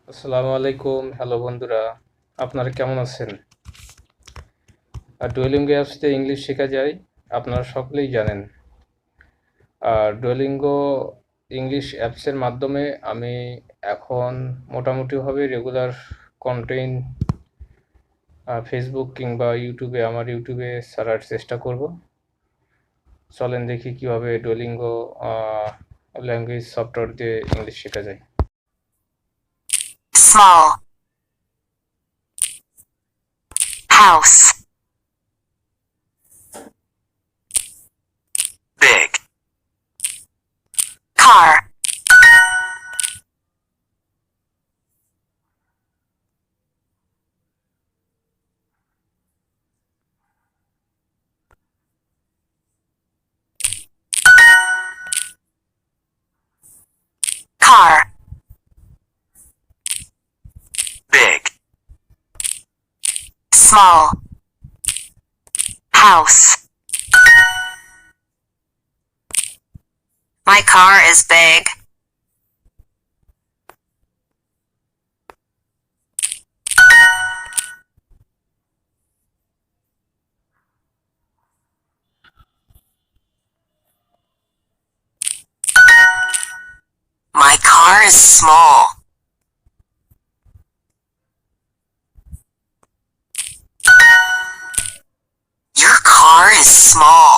আসসালামু আলাইকুম, হ্যালো বন্ধুরা, আপনারা কেমন আছেন? আর ডুওলিঙ্গো অ্যাপসতে ইংলিশ শেখা যায়, আপনারা সকলেই জানেন। আর ডুওলিঙ্গো ইংলিশ অ্যাপসের মাধ্যমে আমি এখন মোটামুটিভাবে রেগুলার কন্টেন্ট ফেসবুক কিংবা ইউটিউবে আমার ইউটিউবে ছাড়ার চেষ্টা করব। চলেন দেখি কিভাবে ডুওলিঙ্গো ল্যাঙ্গুয়েজ সফটওয়্যার দিয়ে ইংলিশ শেখা যায়। Small house, big car, car, big small house. My car is big. My car is small. Your car is small.